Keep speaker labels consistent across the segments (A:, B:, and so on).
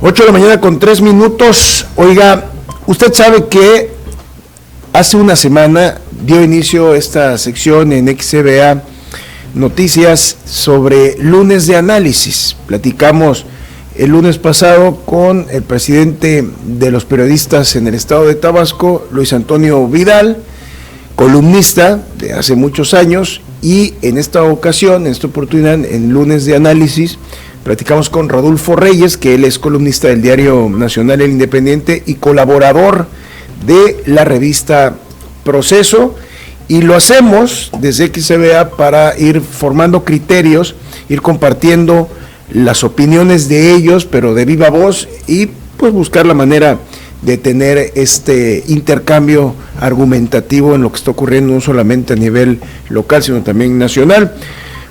A: 8 de la mañana con 3 minutos. Oiga, usted sabe que hace una semana dio inicio esta sección en XCBA Noticias sobre lunes de análisis. Platicamos el lunes pasado con el presidente de los periodistas en el estado de Tabasco, Luis Antonio Vidal, columnista de hace muchos años, y en esta ocasión, en esta oportunidad, en lunes de análisis, platicamos con Rodolfo Reyes, que él es columnista del Diario Nacional El Independiente y colaborador de la revista Proceso, y lo hacemos desde XCBA para ir formando criterios, ir compartiendo las opiniones de ellos, pero de viva voz, y pues buscar la manera de tener este intercambio argumentativo en lo que está ocurriendo no solamente a nivel local, sino también nacional.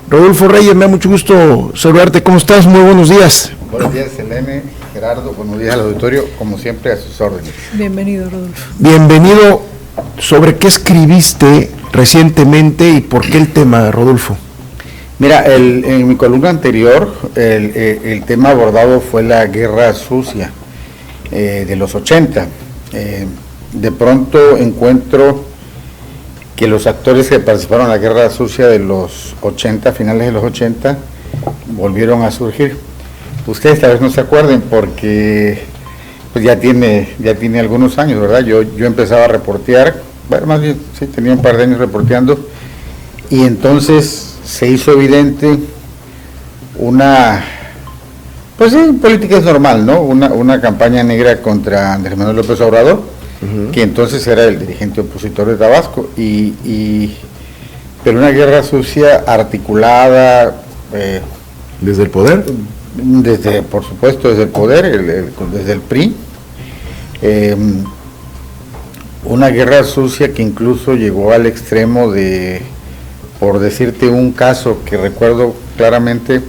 A: Rodolfo Reyes, me da mucho gusto saludarte. ¿Cómo estás? Muy buenos días.
B: Buenos días, Selene, Gerardo, buenos días al auditorio, como siempre a sus órdenes.
C: Bienvenido, Rodolfo.
A: Bienvenido. ¿Sobre qué escribiste recientemente y por qué el tema, Rodolfo?
B: Mira, en mi columna anterior, el tema abordado fue la guerra sucia de los 80. De pronto encuentro que los actores que participaron en la guerra sucia de los 80, finales de los 80, volvieron a surgir. Ustedes tal vez no se acuerden porque pues ya tiene algunos años, ¿verdad? Yo empezaba a reportear, bueno, más bien, sí, tenía un par de años reporteando, y entonces se hizo evidente pues sí, política es normal, ¿no? Una campaña negra contra Andrés Manuel López Obrador, que entonces era el dirigente opositor de Tabasco, pero una guerra sucia articulada.
A: ¿Desde el poder?
B: Por supuesto, desde el poder, desde el PRI. Una guerra sucia que incluso llegó al extremo de, por decirte un caso que recuerdo claramente,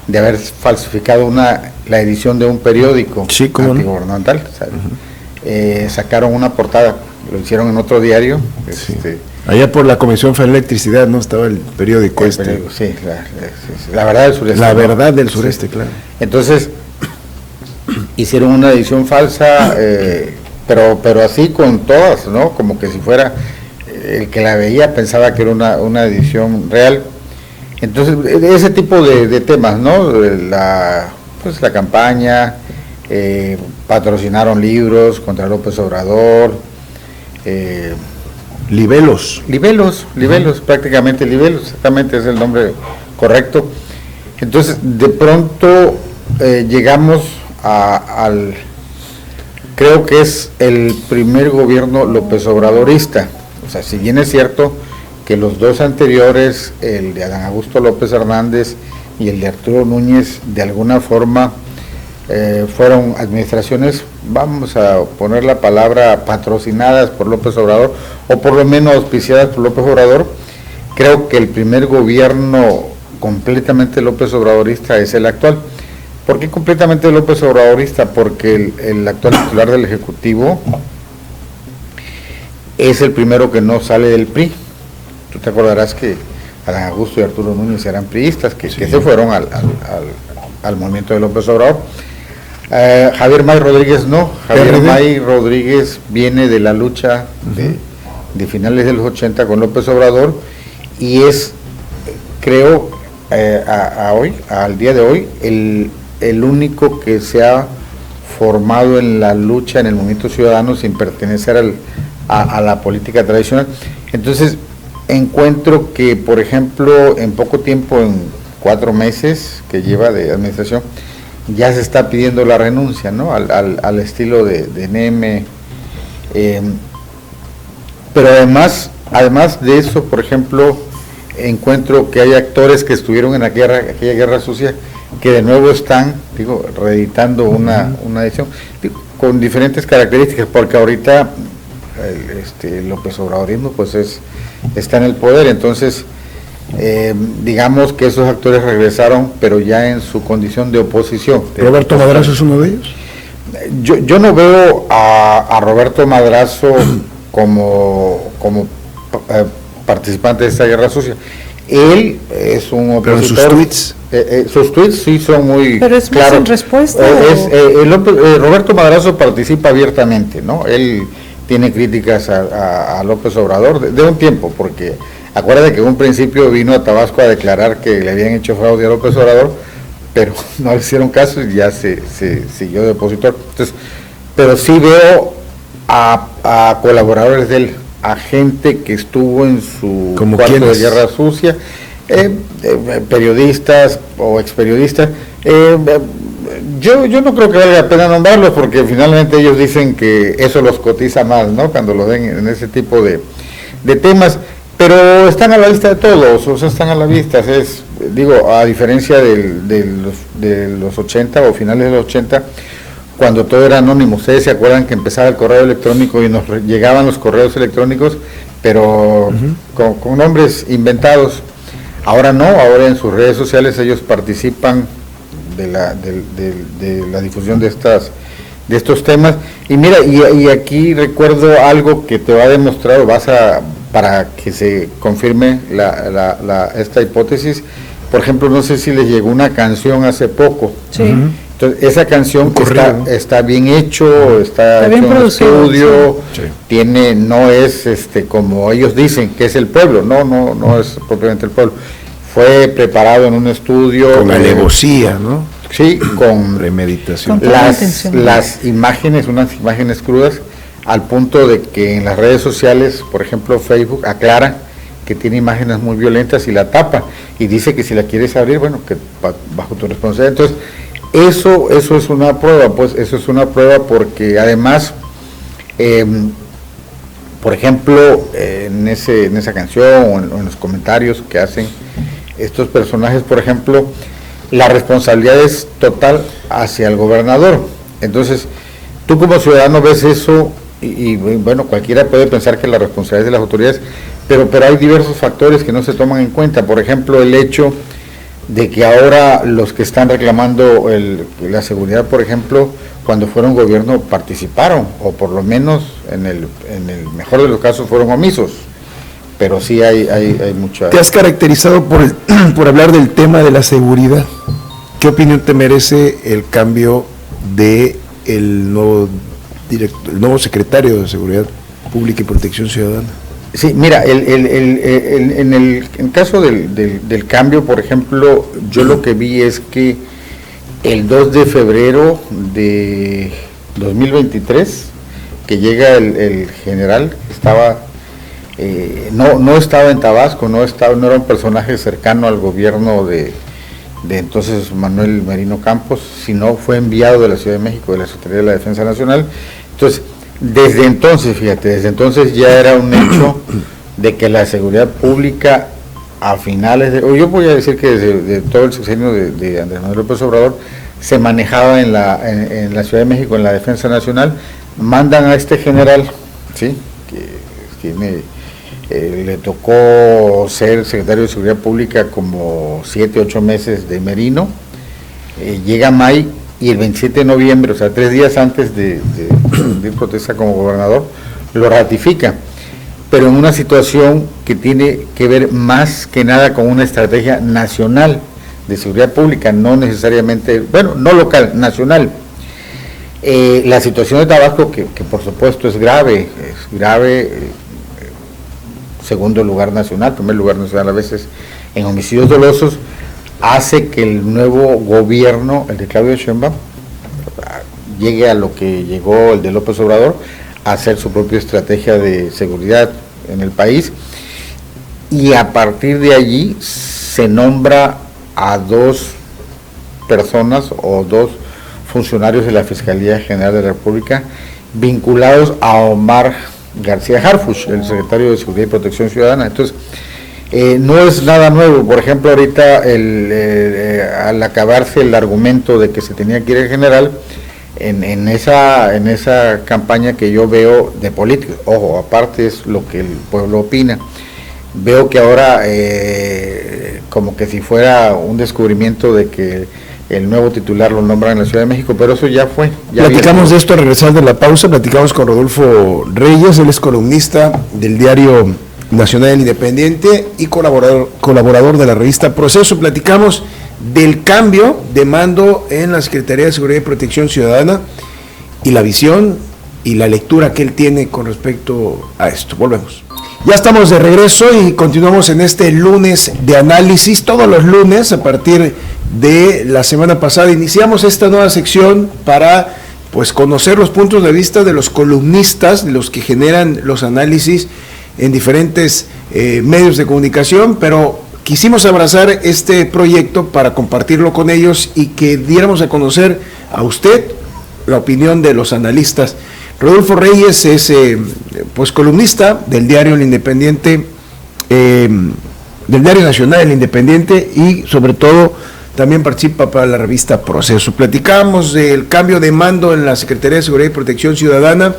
B: de haber falsificado la edición de un periódico antigubernamental. Sacaron una portada, lo hicieron en otro diario.
A: Sí. Allá por la Comisión Federal de Electricidad, ¿no? Estaba el periódico
B: periódico, sí, la verdad del sureste.
A: La verdad del sureste, sí. Claro.
B: Entonces, hicieron una edición falsa, pero así con todas, ¿no? Como que si fuera, el que la veía pensaba que era una edición real. Entonces, ese tipo de temas, ¿no? La campaña, patrocinaron libros contra López Obrador,
A: Libelos,
B: prácticamente libelos, exactamente es el nombre correcto. Entonces, de pronto llegamos creo que es el primer gobierno López Obradorista. O sea, si bien es cierto que los dos anteriores, el de Adán Augusto López Hernández y el de Arturo Núñez, de alguna forma fueron administraciones, vamos a poner la palabra, patrocinadas por López Obrador, o por lo menos auspiciadas por López Obrador. Creo que el primer gobierno completamente López Obradorista es el actual. ¿Por qué completamente López Obradorista? Porque el actual titular del Ejecutivo es el primero que no sale del PRI. Tú te acordarás que Adán Augusto y Arturo Núñez eran priistas, que se fueron al movimiento de López Obrador. Javier May Rodríguez no. Javier May Rodríguez viene de la lucha de finales de los 80 con López Obrador, y es, creo, al día de hoy, el único que se ha formado en la lucha en el movimiento ciudadano sin pertenecer a la política tradicional. Entonces, encuentro que, por ejemplo, en poco tiempo, en 4 meses que lleva de administración, ya se está pidiendo la renuncia, ¿no? Al estilo de Neme. Pero además de eso, por ejemplo, encuentro que hay actores que estuvieron en aquella guerra sucia, que de nuevo están, reeditando una edición, con diferentes características, porque ahorita López Obradorismo pues está en el poder. Entonces digamos que esos actores regresaron, pero ya en su condición de oposición.
A: ¿Roberto Madrazo es uno de ellos?
B: Yo no veo a Roberto Madrazo como participante de esta guerra sucia. Él es un opositor.
A: Pero sus tweets.
B: Sus tweets sí son muy
C: pero es
B: claros.
C: más en respuesta.
B: Roberto Madrazo participa abiertamente, ¿no? Él tiene críticas a López Obrador de un tiempo, porque acuérdate que en un principio vino a Tabasco a declarar que le habían hecho fraude a López Obrador, pero no le hicieron caso y ya se siguió de opositor. Entonces, pero sí veo a colaboradores de él, a gente que estuvo en su cuarto de guerra sucia, periodistas o experiodistas. Yo no creo que valga la pena nombrarlos, porque finalmente ellos dicen que eso los cotiza más, ¿no? Cuando lo ven en ese tipo de temas, pero están a la vista de todos, o sea, están a la vista. Digo, a diferencia de los 80 o finales de los 80, cuando todo era anónimo. Ustedes se acuerdan que empezaba el correo electrónico y nos llegaban los correos electrónicos, pero con nombres inventados. Ahora no, ahora en sus redes sociales ellos participan de la difusión de estos temas. Y mira, y aquí recuerdo algo que te va a demostrar, para que se confirme esta hipótesis. Por ejemplo, no sé si les llegó una canción hace poco.
C: Sí.
B: Entonces, esa canción está bien hecho, está
C: bien
B: hecho en estudio,
A: sí.
B: No es como ellos dicen que es el pueblo, no es propiamente el pueblo. Fue preparado en un estudio.
A: Con alevosía, ¿no?
B: Sí, con
A: premeditación.
B: Las imágenes, unas imágenes crudas, al punto de que en las redes sociales, por ejemplo Facebook, aclara que tiene imágenes muy violentas y la tapa, y dice que si la quieres abrir, bueno, que bajo tu responsabilidad. Entonces, eso es una prueba, porque además, por ejemplo, en esa canción o en los comentarios que hacen estos personajes, por ejemplo, la responsabilidad es total hacia el gobernador. Entonces, tú como ciudadano ves eso y bueno, cualquiera puede pensar que la responsabilidad es de las autoridades, pero hay diversos factores que no se toman en cuenta. Por ejemplo, el hecho de que ahora los que están reclamando la seguridad, por ejemplo, cuando fueron gobierno participaron, o por lo menos en el mejor de los casos fueron omisos, pero sí hay mucha...
A: Te has caracterizado por hablar del tema de la seguridad. ¿Qué opinión te merece el cambio de el nuevo secretario de Seguridad Pública y Protección Ciudadana?
B: Sí, mira, en el caso del cambio, por ejemplo, yo lo que vi es que el 2 de febrero de 2023, que llega el general, estaba no estaba en Tabasco, no era un personaje cercano al gobierno de entonces Manuel Merino Campos, sino fue enviado de la Ciudad de México, de la Secretaría de la Defensa Nacional. Entonces, desde entonces ya era un hecho de que la seguridad pública a finales yo voy a decir que desde todo el sexenio de Andrés Manuel López Obrador se manejaba en la Ciudad de México, en la Defensa Nacional. Mandan a este general, ¿sí?, que le tocó ser secretario de Seguridad Pública como 7-8 meses de Merino. Llega May y el 27 de noviembre, o sea, 3 días antes de protesta como gobernador, lo ratifica, pero en una situación que tiene que ver más que nada con una estrategia nacional de seguridad pública, no necesariamente, no local, nacional. La situación de Tabasco, que por supuesto es grave, segundo lugar nacional, primer lugar nacional a veces en homicidios dolosos, hace que el nuevo gobierno, el de Claudia Sheinbaum, llegue a lo que llegó el de López Obrador, a hacer su propia estrategia de seguridad en el país, y a partir de allí se nombra a 2 personas o 2 funcionarios de la Fiscalía General de la República vinculados a Omar García Harfuch, el secretario de Seguridad y Protección Ciudadana. Entonces, no es nada nuevo. Por ejemplo, ahorita al acabarse el argumento de que se tenía que ir el general, en esa campaña que yo veo de política, ojo, aparte es lo que el pueblo opina, veo que ahora como que si fuera un descubrimiento de que el nuevo titular lo nombran en la Ciudad de México, pero eso ya fue.
A: Platicamos de esto al regresar de la pausa, platicamos con Rodolfo Reyes, él es columnista del diario nacional del Independiente y colaborador de la revista Proceso. Platicamos del cambio de mando en la Secretaría de Seguridad y Protección Ciudadana y la visión y la lectura que él tiene con respecto a esto. Volvemos. Ya estamos de regreso y continuamos en este lunes de análisis. Todos los lunes, a partir de la semana pasada, iniciamos esta nueva sección para pues conocer los puntos de vista de los columnistas, de los que generan los análisis en diferentes medios de comunicación, pero quisimos abrazar este proyecto para compartirlo con ellos y que diéramos a conocer a usted la opinión de los analistas. Rodolfo Reyes es pues columnista del diario El Independiente, del diario nacional El Independiente, y sobre todo también participa para la revista Proceso. Platicamos del cambio de mando en la Secretaría de Seguridad y Protección Ciudadana.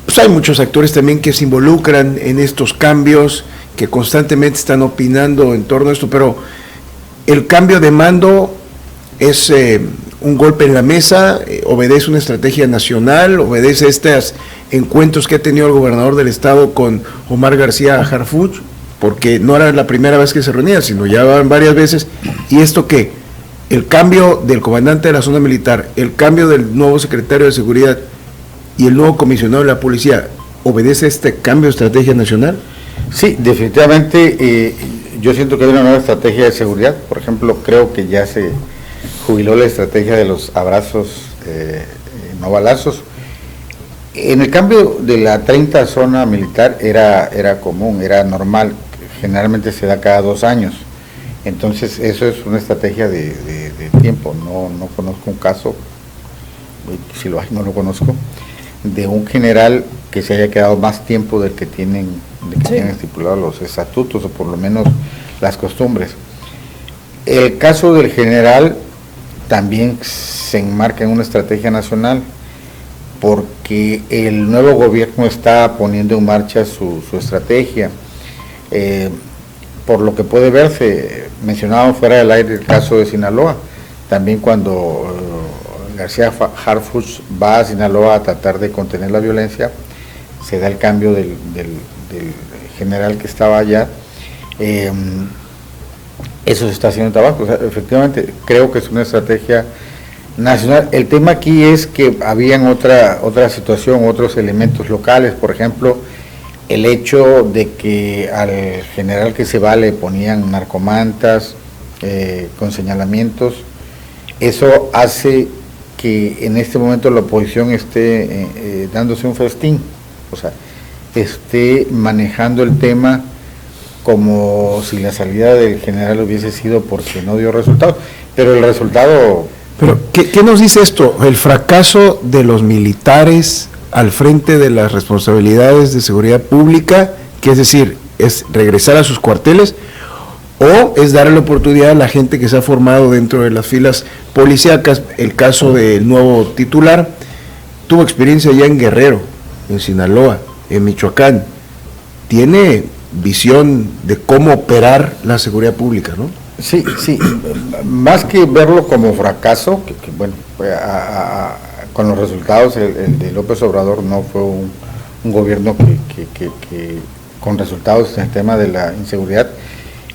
A: Pues hay muchos actores también que se involucran en estos cambios, que constantemente están opinando en torno a esto, pero el cambio de mando es un golpe en la mesa, obedece una estrategia nacional, obedece a estos encuentros que ha tenido el gobernador del estado con Omar García Harfuch, porque no era la primera vez que se reunían, sino ya van varias veces. ¿Y esto qué? El cambio del comandante de la zona militar, el cambio del nuevo secretario de Seguridad y el nuevo comisionado de la policía, ¿obedece a este cambio de estrategia nacional?
B: Sí, definitivamente yo siento que hay una nueva estrategia de seguridad. Por ejemplo, creo que ya se jubiló la estrategia de los abrazos, no balazos. En el cambio de la 30 zona militar era común, era normal, generalmente se da cada 2 años. Entonces eso es una estrategia de tiempo. No conozco un caso, si lo hay no lo conozco, de un general que se haya quedado más tiempo del que tienen estipulados los estatutos, o por lo menos las costumbres. El caso del general también se enmarca en una estrategia nacional, porque el nuevo gobierno está poniendo en marcha su estrategia. Por lo que puede verse, mencionado fuera del aire el caso de Sinaloa, también cuando García Harfuch va a Sinaloa a tratar de contener la violencia, se da el cambio del general que estaba allá. Eso se está haciendo en Tabasco. O sea, efectivamente, creo que es una estrategia nacional. El tema aquí es que habían otra situación, otros elementos locales, por ejemplo, el hecho de que al general que se va le ponían narcomantas con señalamientos. Eso hace que en este momento la oposición esté dándose un festín, o sea, esté manejando el tema como si la salida del general hubiese sido porque no dio resultado, pero el resultado...
A: Pero, ¿qué nos dice esto? ¿El fracaso de los militares al frente de las responsabilidades de seguridad pública, que es decir, es regresar a sus cuarteles, o es darle la oportunidad a la gente que se ha formado dentro de las filas policíacas? El caso del nuevo titular tuvo experiencia ya en Guerrero, en Sinaloa, en Michoacán, tiene visión de cómo operar la seguridad pública, ¿no?
B: Sí, más que verlo como fracaso, que bueno, con los resultados, el de López Obrador no fue un gobierno que con resultados en el tema de la inseguridad,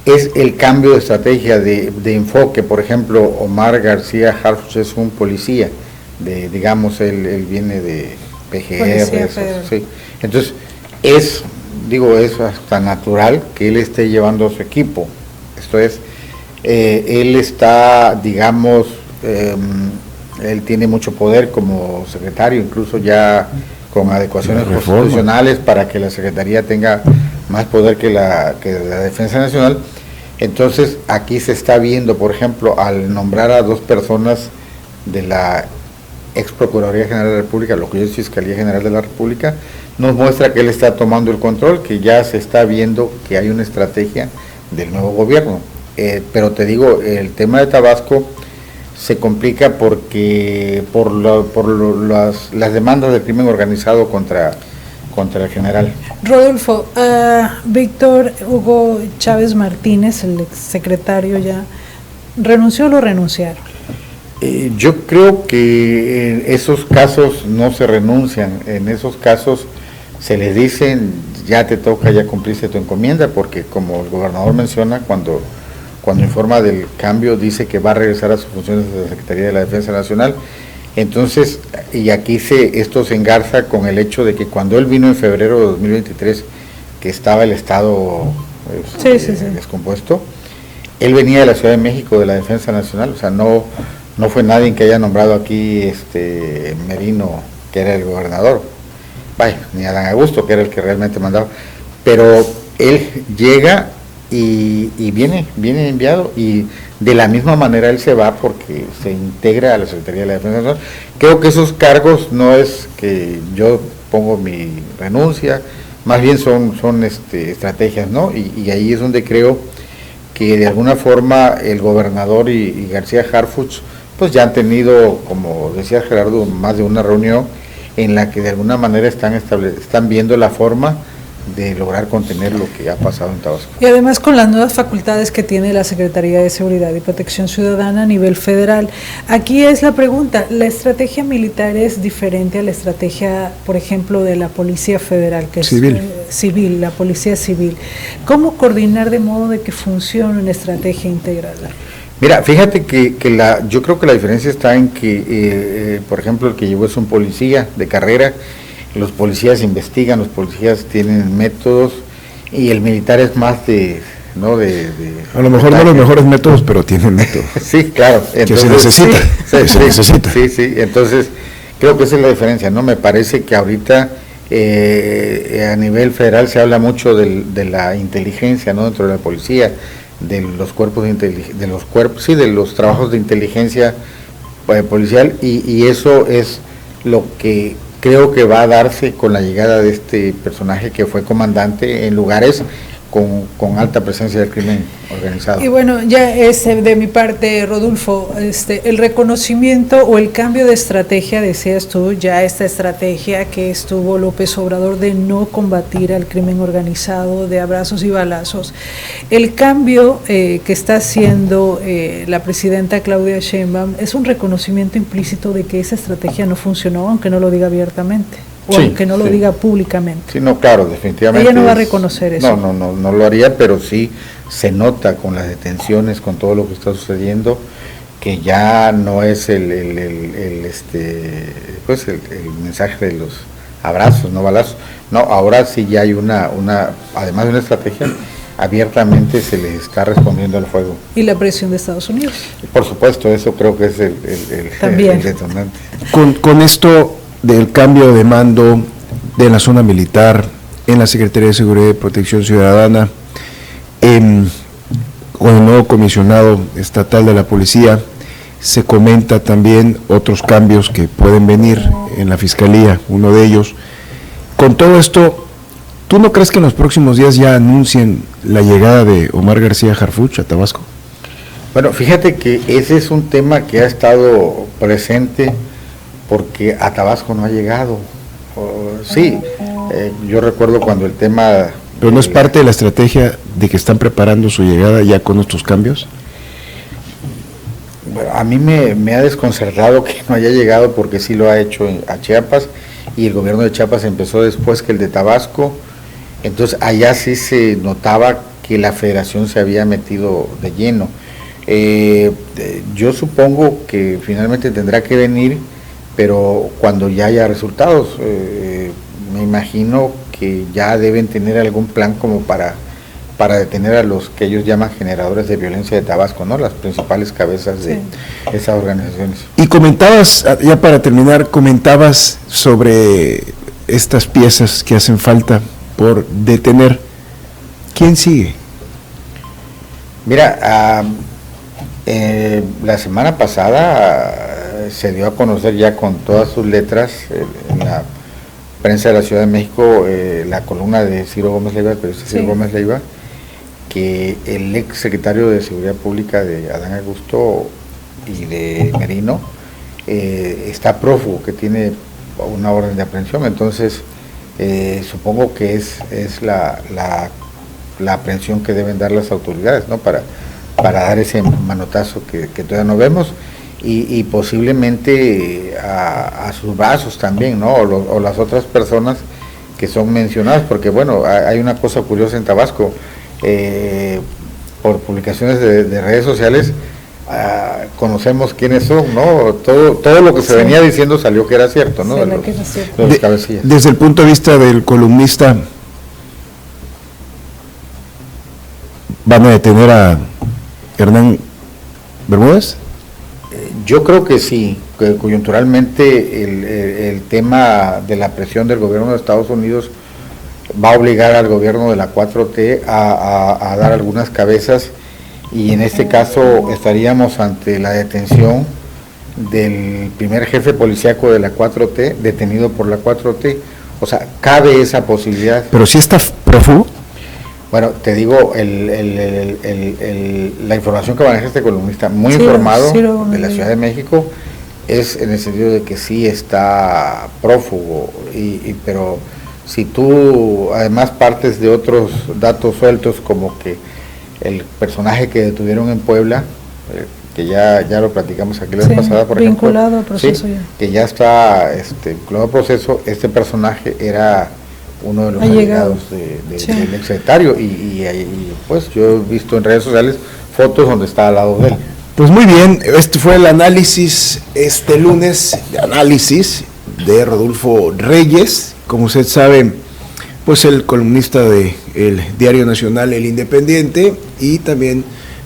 B: es el cambio de estrategia, de enfoque. Por ejemplo, Omar García Harfuch es un policía, digamos, él viene de PGR, sí. Entonces, es hasta natural que él esté llevando a su equipo. Esto es, él está, digamos, él tiene mucho poder como secretario, incluso ya con adecuaciones constitucionales para que la Secretaría tenga más poder que la Defensa Nacional. Entonces, aquí se está viendo, por ejemplo, al nombrar a 2 personas de la ex Procuraduría General de la República, lo que es Fiscalía General de la República, nos muestra que él está tomando el control, que ya se está viendo que hay una estrategia del nuevo gobierno. Pero te digo, el tema de Tabasco se complica porque por las demandas del crimen organizado contra el general.
C: Rodolfo, Víctor Hugo Chávez Martínez, el exsecretario ya, ¿renunció o lo renunciaron?
B: Yo creo que en esos casos no se renuncian, en esos casos se les dicen, ya te toca, ya cumpliste tu encomienda, porque como el gobernador menciona, cuando informa del cambio, dice que va a regresar a sus funciones de la Secretaría de la Defensa Nacional. Entonces, y aquí esto se engarza con el hecho de que cuando él vino en febrero de 2023, que estaba el Estado descompuesto, él venía de la Ciudad de México, de la Defensa Nacional, o sea, no fue nadie que haya nombrado aquí Merino, que era el gobernador, vaya, ni Adán Augusto, que era el que realmente mandaba, pero él llega y viene enviado, y de la misma manera él se va porque se integra a la Secretaría de la Defensa Nacional. Creo que esos cargos no es que yo pongo mi renuncia, más bien son estrategias, ¿no? Y ahí es donde creo que de alguna forma el gobernador y García Harfuch pues ya han tenido, como decía Gerardo, más de una reunión en la que de alguna manera están viendo la forma de lograr contener lo que ha pasado en Tabasco.
C: Y además con las nuevas facultades que tiene la Secretaría de Seguridad y Protección Ciudadana a nivel federal. Aquí es la pregunta, ¿la estrategia militar es diferente a la estrategia, por ejemplo, de la Policía Federal, que es civil, la Policía Civil? ¿Cómo coordinar de modo de que funcione una estrategia integrada?
B: Mira, fíjate que yo creo que la diferencia está en que, por ejemplo, el que llegó es un policía de carrera. Los policías investigan, los policías tienen métodos, y el militar es más
A: a lo mejor no los mejores métodos, pero tienen métodos.
B: Sí, claro.
A: Entonces, que se necesita.
B: Sí, entonces creo que esa es la diferencia, ¿no? Me parece que ahorita a nivel federal se habla mucho de la inteligencia, ¿no? Dentro de la policía, de los cuerpos de los trabajos de inteligencia policial, y eso es lo que creo que va a darse con la llegada de este personaje que fue comandante en lugares con alta presencia del crimen organizado.
C: Y bueno, ya de mi parte, Rodolfo, el reconocimiento o el cambio de estrategia, decías tú, ya esta estrategia que estuvo López Obrador de no combatir al crimen organizado, de abrazos y balazos, el cambio que está haciendo la presidenta Claudia Sheinbaum es un reconocimiento implícito de que esa estrategia no funcionó, aunque no lo diga abiertamente. O aunque no lo diga públicamente.
B: Sí, no, claro, definitivamente.
C: Ella no va a reconocer eso.
B: No lo haría, pero sí se nota con las detenciones, con todo lo que está sucediendo, que ya no es el mensaje de los abrazos, no balazos. No, ahora sí ya hay además de una estrategia, abiertamente se les está respondiendo al fuego.
C: Y la presión de Estados Unidos.
B: Por supuesto, eso creo que es el detonante.
A: Con esto del cambio de mando de la zona militar en la Secretaría de Seguridad y Protección Ciudadana, con el nuevo comisionado estatal de la policía, se comenta también otros cambios que pueden venir en la Fiscalía, uno de ellos. Con todo esto, ¿tú no crees que en los próximos días ya anuncien la llegada de Omar García Harfuch a Tabasco?
B: Bueno, fíjate que ese es un tema que ha estado presente, porque a Tabasco no ha llegado. Yo recuerdo cuando el tema...
A: ¿Pero no es parte de la estrategia de que están preparando su llegada ya con estos cambios?
B: Bueno, a mí me ha desconcertado que no haya llegado, porque sí lo ha hecho a Chiapas, y el gobierno de Chiapas empezó después que el de Tabasco. Entonces allá sí se notaba que la federación se había metido de lleno. Yo supongo que finalmente tendrá que venir, pero cuando ya haya resultados, me imagino que ya deben tener algún plan como para detener a los que ellos llaman generadores de violencia de Tabasco, ¿no? Las principales cabezas de esas organizaciones.
A: Y comentabas, ya para terminar, sobre estas piezas que hacen falta por detener. ¿Quién sigue?
B: Mira, la semana pasada se dio a conocer ya con todas sus letras en la prensa de la Ciudad de México, la columna de Ciro Gómez Leiva, el periodista Ciro Gómez Leiva, que el ex secretario de Seguridad Pública de Adán Augusto y de Merino está prófugo, que tiene una orden de aprehensión. Entonces supongo que es la aprehensión que deben dar las autoridades, ¿no? Para dar ese manotazo que todavía no vemos, y posiblemente a sus brazos también, ¿no? O las otras personas que son mencionados, porque bueno, hay una cosa curiosa en Tabasco, por publicaciones de redes sociales, conocemos quiénes son, ¿no? Todo lo que se venía diciendo salió que era cierto, ¿no? De los cabecillas.
A: Desde el punto de vista del columnista, ¿van a detener a Hernán Bermúdez?
B: Yo creo que sí, que coyunturalmente el tema de la presión del gobierno de Estados Unidos va a obligar al gobierno de la 4T a dar algunas cabezas, y en este caso estaríamos ante la detención del primer jefe policíaco de la 4T, detenido por la 4T. O sea, cabe esa posibilidad.
A: ¿Pero si está prófugo?
B: Bueno, te digo, la información que maneja este columnista, muy informado de la Ciudad de México, es en el sentido de que sí está prófugo, pero si tú además partes de otros datos sueltos, como que el personaje que detuvieron en Puebla, que ya lo platicamos aquí la vez pasada, por
C: vinculado
B: ejemplo,
C: al proceso,
B: sí, que ya está vinculado al proceso, este personaje era uno de los allegados del exsecretario, y pues yo he visto en redes sociales fotos donde está al lado de él.
A: Pues muy bien, este fue el análisis este lunes, de Rodolfo Reyes, como usted sabe, pues el columnista del Diario Nacional El Independiente, y también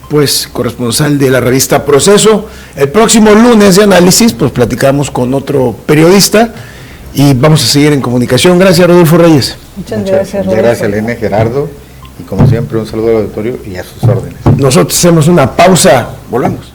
A: pues corresponsal de la revista Proceso. El próximo lunes de análisis pues platicamos con otro periodista y vamos a seguir en comunicación. Gracias, Rodolfo Reyes.
C: Muchas gracias, Rodolfo.
B: Gracias, Elena, Gerardo, y como siempre un saludo al auditorio y a sus órdenes.
A: Nosotros hacemos una pausa, volvemos.